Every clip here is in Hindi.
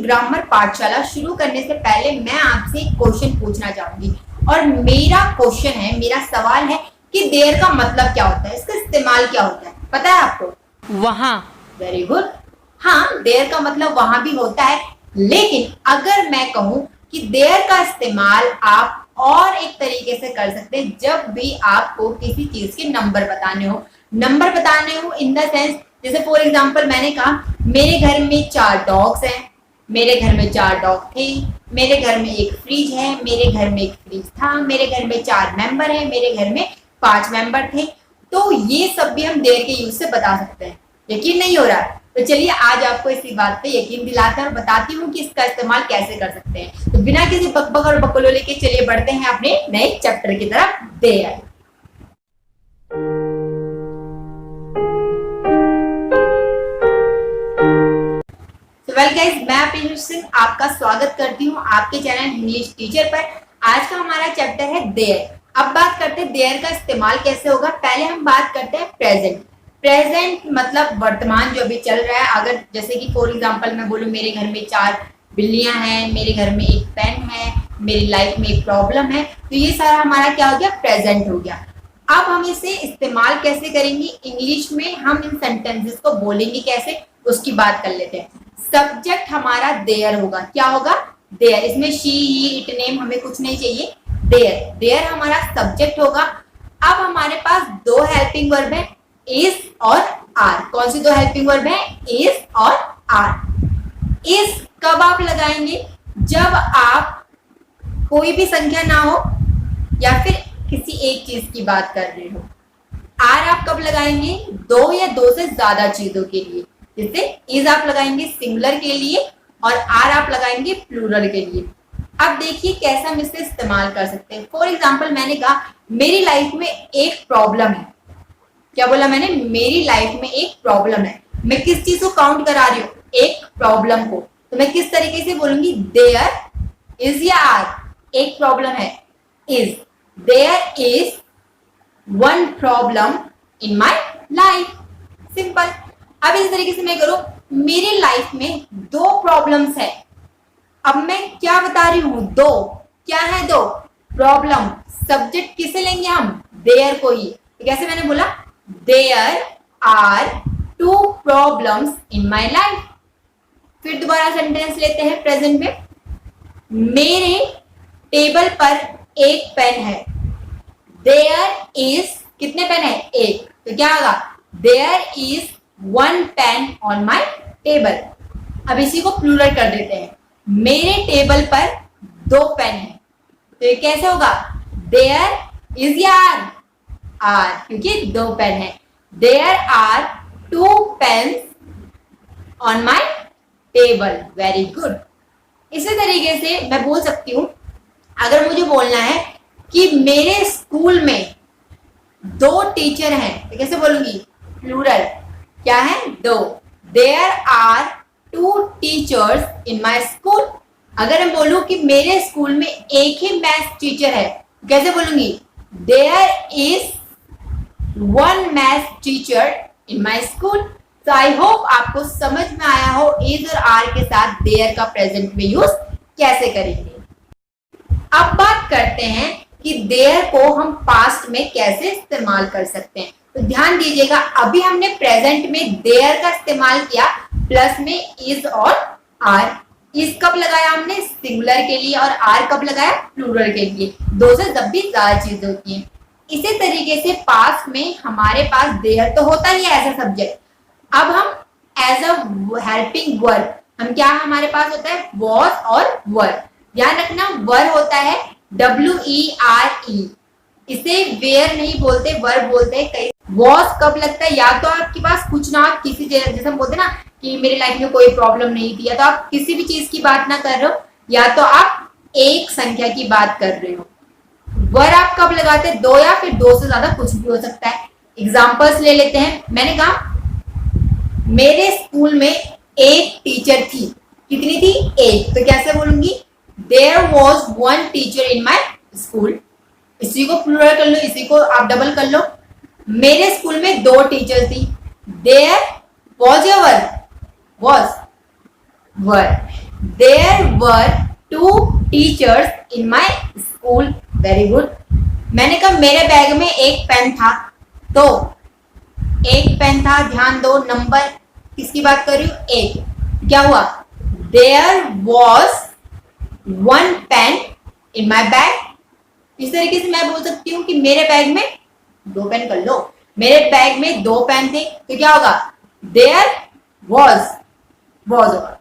ग्रामर पाठशाला शुरू करने से पहले मैं आपसे एक क्वेश्चन पूछना चाहूंगी और मेरा क्वेश्चन है, मेरा सवाल है कि देयर का मतलब क्या होता है, इसका इस्तेमाल क्या होता है, पता है आपको? वहां। Very good. हाँ, देयर का मतलब वहां भी होता है, लेकिन अगर मैं कहूं कि देयर का इस्तेमाल आप और एक तरीके से कर सकते हैं जब भी आपको किसी चीज के नंबर बताने हो इन द सेंस, जैसे फॉर एग्जांपल मैंने कहा मेरे घर में 4 डॉग्स हैं, मेरे घर में 4 डॉग थे, मेरे घर में एक फ्रिज है, मेरे घर में एक फ्रिज था, मेरे घर में 4 मेंबर है, मेरे घर में 5 मेंबर थे। तो ये सब भी हम देयर के यूज से बता सकते हैं। यकीन नहीं हो रहा है? तो चलिए आज आपको इसी बात पे यकीन दिलाते हैं और बताती हूँ कि इसका इस्तेमाल कैसे कर सकते हैं। तो बिना किसी बकबक और बकलोले के चलिए बढ़ते हैं अपने नए चैप्टर की तरफ। देयर। वेल गाइस, मैं पीयूष सिंह आपका स्वागत करती हूँ आपके चैनल इंग्लिश टीचर पर। आज का हमारा चैप्टर है देयर। अब बात करते हैं देयर का इस्तेमाल कैसे होगा। पहले हम बात करते हैं प्रेजेंट। प्रेजेंट मतलब वर्तमान जो अभी चल रहा है। अगर जैसे कि फॉर एग्जांपल मैं बोलूँ मेरे घर में 4 बिल्लियां हैं, मेरे घर में एक पेन है, मेरी लाइफ में एक प्रॉब्लम है, तो ये सारा हमारा क्या हो गया, प्रेजेंट हो गया। अब हम इसे इस्तेमाल कैसे करेंगे इंग्लिश में, हम इन सेंटेंसेस को बोलेंगे कैसे, उसकी बात कर लेते हैं। सब्जेक्ट हमारा देयर होगा। क्या होगा? देयर। इसमें शी, ही, इट, नेम हमें कुछ नहीं चाहिए। देयर। देयर हमारा सब्जेक्ट होगा। अब हमारे पास 2 हेल्पिंग वर्ब है, इज और आर। कौन सी 2 हेल्पिंग वर्ब है? इज और आर। इज कब आप लगाएंगे? जब आप कोई भी संख्या ना हो या फिर किसी एक चीज की बात कर रहे हो। आर आप कब लगाएंगे? 2 या 2 से ज्यादा चीजों के लिए। जैसे इज आप लगाएंगे सिंगुलर के लिए और आर आप लगाएंगे प्लूरल के लिए। अब देखिए कैसा हम इसे इस्तेमाल कर सकते हैं। फॉर एग्जाम्पल मैंने कहा मेरी लाइफ में एक प्रॉब्लम है। क्या बोला मैंने? मेरी लाइफ में एक प्रॉब्लम है। मैं किस चीज को काउंट करा रही हूँ? एक प्रॉब्लम को। तो मैं किस तरीके से बोलूंगी? देयर इज या आर। एक प्रॉब्लम है, is. There is one problem in my life. Simple. अब इस तरीके से मैं करूं मेरी लाइफ में 2 प्रॉब्लम्स है। अब मैं क्या बता रही हूं? 2 क्या है? 2 प्रॉब्लम। सब्जेक्ट किसे लेंगे हम? देयर को ही। तो कैसे मैंने बोला? There are 2 problems in my life. फिर दोबारा सेंटेंस लेते हैं प्रेजेंट में। मेरे टेबल पर एक पेन है। देयर इज, कितने पेन है? एक। तो क्या होगा? There is 1 pen on my table. अब इसी को प्लूरल कर देते हैं। मेरे टेबल पर 2 पेन है। तो ये कैसे होगा? देयर इज या आर? आर, क्योंकि 2 पेन है। There are 2 pens on my table. Very good. इसी तरीके से मैं बोल सकती हूं, अगर मुझे बोलना है कि मेरे स्कूल में 2 टीचर हैं, तो कैसे बोलूंगी? प्लूरल। क्या है? 2। There are 2 teachers in my school. अगर मैं बोलूं कि मेरे स्कूल में एक ही मैथ्स टीचर है, तो कैसे बोलूंगी? There is 1 maths teacher in my school. तो आई होप आपको समझ में आया हो इज और आर के साथ देयर का प्रेजेंट में यूज कैसे करेंगे। अब बात करते हैं कि देयर को हम पास्ट में कैसे इस्तेमाल कर सकते हैं। तो ध्यान दीजिएगा, अभी हमने प्रेजेंट में देयर का इस्तेमाल किया प्लस में इज और आर। इज कब लगाया हमने? सिंगुलर के लिए। और आर कब लगाया? प्लूरल के लिए। 2 से जब भी ज्यादा चीजें होती हैं। इसी तरीके से पास्ट में हमारे पास देयर तो होता ही है एज अ सब्जेक्ट। अब हम एज अ हेल्पिंग वर्ब, हम क्या हमारे पास होता है? वॉज और वर। ध्यान रखना, वर होता है WERE। इसे वेयर नहीं बोलते, वर्ब बोलते हैं। कई वॉज कब लगता है? या तो आपके पास कुछ ना, किसी जैसे हम बोलते ना कि मेरी लाइफ में कोई प्रॉब्लम नहीं थी, या तो आप किसी भी चीज की बात ना कर रहे हो, या तो आप एक संख्या की बात कर रहे हो। वर आप कब लगाते हैं? 2 या फिर 2 से ज्यादा, कुछ भी हो सकता है। एग्जाम्पल्स ले लेते हैं। मैंने कहा मेरे स्कूल में एक टीचर थी। कितनी थी? एक। तो कैसे बोलूंगी? There was 1 teacher in my school. इसी को प्लूरल कर लो, इसी को आप डबल कर लो। मेरे स्कूल में 2 टीचर थी। देयर वॉज या were? Was, were. There were 2 teachers in my school. Very good. मैंने कहा मेरे बैग में एक पेन था, तो एक पेन था, ध्यान दो, नंबर किसकी बात कर रही हूँ, एक। क्या हुआ, there was 1 pen in my bag. इस तरीके से मैं बोल सकती हूँ कि मेरे बैग में 2 पेन, कर लो, मेरे बैग में 2 पेन थे, तो क्या होगा, देयर वॉज होगा,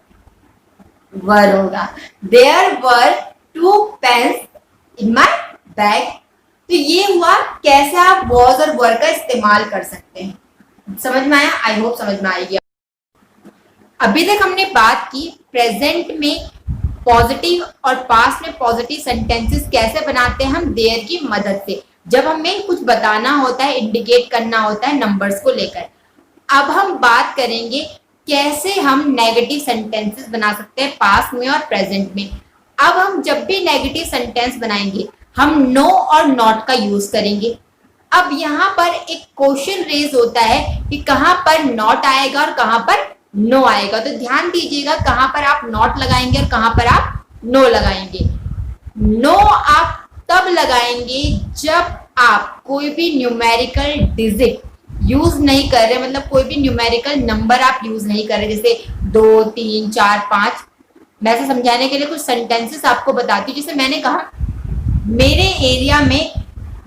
वर होगा, there were 2 pens in my bag. तो ये हुआ कैसे आप वॉज और वर का इस्तेमाल कर सकते हैं। समझ में आया, आई होप समझ में आएगी। अभी तक हमने बात की प्रेजेंट में पॉजिटिव और पास्ट में पॉजिटिव सेंटेंसेस कैसे बनाते हैं हम देयर की मदद से, जब हमें कुछ बताना होता है, इंडिकेट करना होता है नंबर्स को लेकर। अब हम बात करेंगे कैसे हम नेगेटिव सेंटेंसेस बना सकते हैं पास्ट में और प्रेजेंट में। अब हम जब भी नेगेटिव सेंटेंस बनाएंगे हम नो और नॉट का यूज करेंगे। अब यहाँ पर एक क्वेश्चन रेज होता है कि कहाँ पर नॉट आएगा और कहाँ पर नो आएगा। तो ध्यान दीजिएगा कहाँ पर आप नॉट लगाएंगे और कहाँ पर आप नो लगाएंगे। नो आप तब लगाएंगे जब आप कोई भी न्यूमेरिकल डिजिट यूज नहीं कर रहे, मतलब कोई भी न्यूमेरिकल नंबर आप यूज नहीं कर रहे, जैसे 2, 3, 4, 5। मैं ऐसे समझाने के लिए कुछ सेंटेंसेस आपको बताती हूँ। जैसे मैंने कहा मेरे एरिया में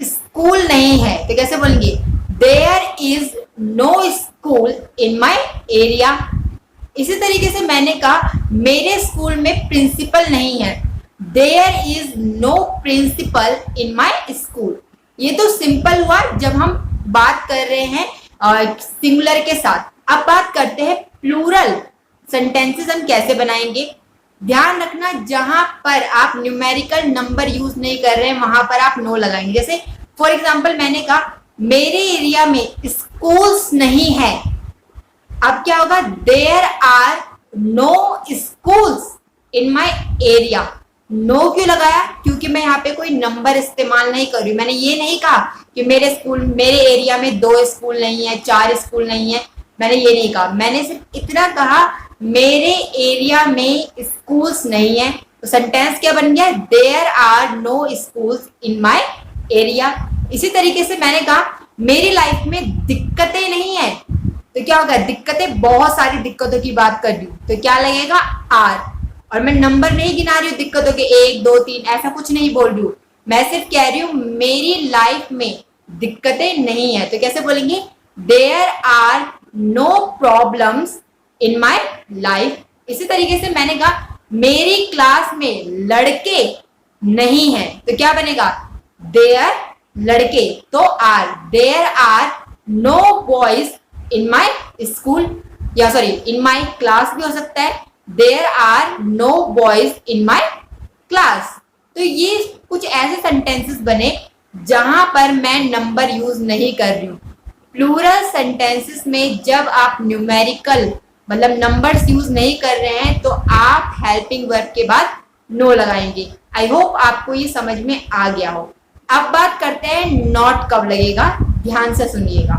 स्कूल नहीं है, तो कैसे बोलेंगे, there is no school in my area. इसी तरीके से मैंने कहा मेरे स्कूल में प्रिंसिपल नहीं है, there is no principal in my school. ये तो सिंपल हुआ जब हम बात कर रहे हैं सिंगुलर के साथ। अब बात करते हैं प्लूरल सेंटेंसेस हम कैसे बनाएंगे। ध्यान रखना जहां पर आप न्यूमेरिकल नंबर यूज नहीं कर रहे हैं वहां पर आप नो लगाएंगे। जैसे फॉर एग्जांपल मैंने कहा मेरे एरिया में स्कूल्स नहीं है, अब क्या होगा, there are no schools in my area. No क्यों लगाया, क्योंकि मैं यहाँ पे कोई नंबर इस्तेमाल नहीं कर रही हूँ। मैंने ये नहीं कहा कि मेरे एरिया में 2 स्कूल नहीं है, 4 स्कूल नहीं है, मैंने ये नहीं कहा। मैंने सिर्फ इतना कहा मेरे एरिया में स्कूल्स नहीं है। तो सेंटेंस क्या बन गया, there are no schools in my area. इसी तरीके से मैंने कहा मेरी लाइफ में दिक्कतें नहीं है, तो क्या होगा, दिक्कतें, बहुत सारी दिक्कतों की बात कर रही हूँ, तो क्या लगेगा, आर। और मैं नंबर नहीं गिना रही हूँ दिक्कतों के, 1, 2, 3 ऐसा कुछ नहीं बोल रही हूँ, मैं सिर्फ कह रही हूँ मेरी लाइफ में दिक्कतें नहीं है, तो कैसे बोलेंगे, there are no problems in my life. इसी तरीके से मैंने कहा मेरी क्लास में लड़के नहीं है, तो क्या बनेगा, देयर लड़के, तो are, there are no boys in my school, या सॉरी इन माई क्लास भी हो सकता है, there are no boys in my class. तो ये कुछ ऐसे सेंटेंसेस बने जहां पर मैं नंबर यूज नहीं कर रही हूँ। प्लूरल सेंटेंसेस में जब आप न्यूमेरिकल मतलब नंबर्स यूज नहीं कर रहे हैं तो आप हेल्पिंग वर्ब के बाद नो लगाएंगे। आई होप आपको ये समझ में आ गया हो। अब बात करते हैं नॉट कब लगेगा, ध्यान से सुनिएगा।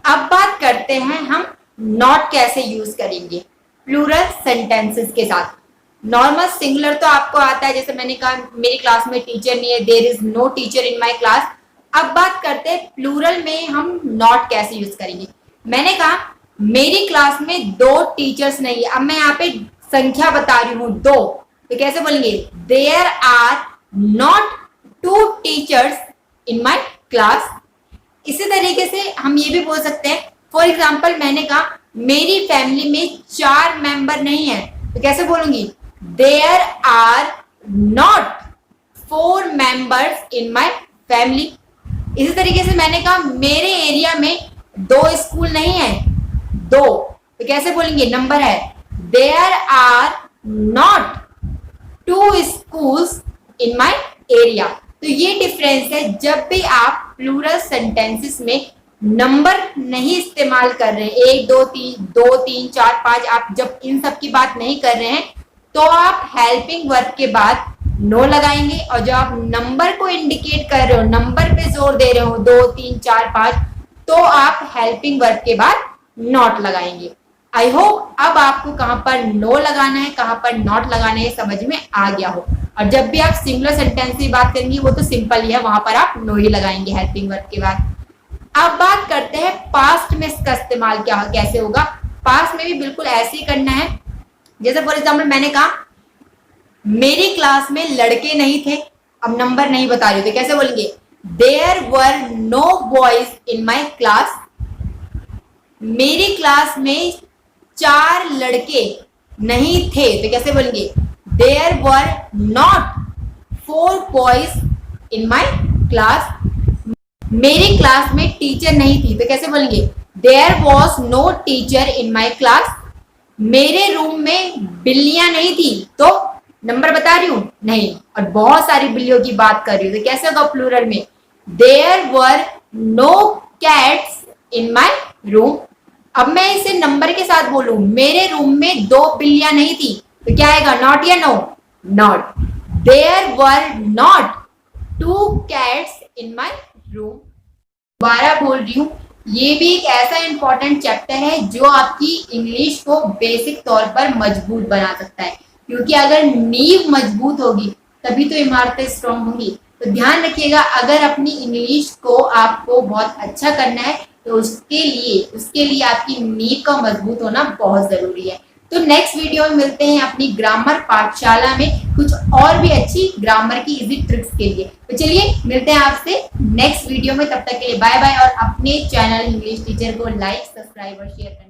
अब बात करते हैं हम नॉट कैसे यूज करेंगे प्लूरल सेंटेंसेस के साथ। नॉर्मल सिंगुलर तो आपको आता है, जैसे मैंने कहा मेरी क्लास में टीचर नहीं है, there is no teacher in my class. अब बात करते हैं प्लूरल में हम नॉट कैसे यूज करेंगे। मैंने कहा मेरी क्लास में 2 टीचर्स नहीं है, अब मैं यहाँ पे संख्या बता रही हूँ 2, तो कैसे बोलेंगे, there are not 2 teachers in my class. इसी तरीके से हम ये भी बोल सकते हैं, फॉर एग्जाम्पल मैंने कहा मेरी फैमिली में 4 मेंबर नहीं है, तो कैसे बोलूंगी, there are not 4 members in my family. इसी तरीके से मैंने कहा मेरे एरिया में 2 स्कूल नहीं है, 2, तो कैसे बोलेंगे, नंबर है, there are not 2 schools in my area. तो ये डिफरेंस है, जब भी आप प्लूरल सेंटेंसेस में नंबर नहीं इस्तेमाल कर रहे हैं, 1, 2, 3, 4, 5, आप जब इन सब की बात नहीं कर रहे हैं तो आप हेल्पिंग वर्ब के बाद नो लगाएंगे, और जब आप नंबर को इंडिकेट कर रहे हो, नंबर पे जोर दे रहे हो 2, 3, 4, 5, तो आप हेल्पिंग वर्ब के बाद नॉट लगाएंगे। आई होप अब आपको कहाँ पर नो लगाना है, कहाँ पर नॉट लगाना है समझ में आ गया हो। और जब भी आप सिंगुलर सेंटेंस की बात करेंगे वो तो सिंपल ही है, वहां पर आप नो ही लगाएंगे हेल्पिंग वर्ब के बाद। अब बात करते हैं पास्ट में इसका इस्तेमाल क्या कैसे होगा। पास्ट में भी बिल्कुल ऐसे ही करना है। जैसे फॉर एग्जाम्पल मैंने कहा मेरी क्लास में लड़के नहीं थे, अब नंबर नहीं बता रहे थे, कैसे बोलेंगे there were no boys in my class. मेरी क्लास में 4 लड़के नहीं थे, तो कैसे बोलेंगे there were not 4 boys in my class. मेरी क्लास में टीचर नहीं थी, तो कैसे बोलेंगे there was no teacher in my class. मेरे रूम में बिल्लियां नहीं थी, तो नंबर बता रही हूं नहीं, और बहुत सारी बिल्लियों की बात कर रही हूं, तो कैसे होगा प्लूरल में there were no cats in my room. अब मैं इसे नंबर के साथ बोलूं मेरे रूम में 2 बिल्लियां नहीं थी, तो क्या आएगा नॉट या no, not. There were not 2 cats in my room. दोबारा बोल रही हूँ, ये भी एक ऐसा इंपॉर्टेंट चैप्टर है जो आपकी इंग्लिश को बेसिक तौर पर मजबूत बना सकता है, क्योंकि अगर नींव मजबूत होगी तभी तो इमारतें स्ट्रांग होंगी। तो ध्यान रखिएगा, अगर अपनी इंग्लिश को आपको बहुत अच्छा करना है तो उसके लिए आपकी नींव का मजबूत होना बहुत जरूरी है। तो नेक्स्ट वीडियो में मिलते हैं अपनी ग्रामर पाठशाला में कुछ और भी अच्छी ग्रामर की इजी ट्रिक्स के लिए। तो चलिए मिलते हैं आपसे नेक्स्ट वीडियो में, तब तक के लिए बाय बाय। और अपने चैनल इंग्लिश टीचर को लाइक, सब्सक्राइब और शेयर करें।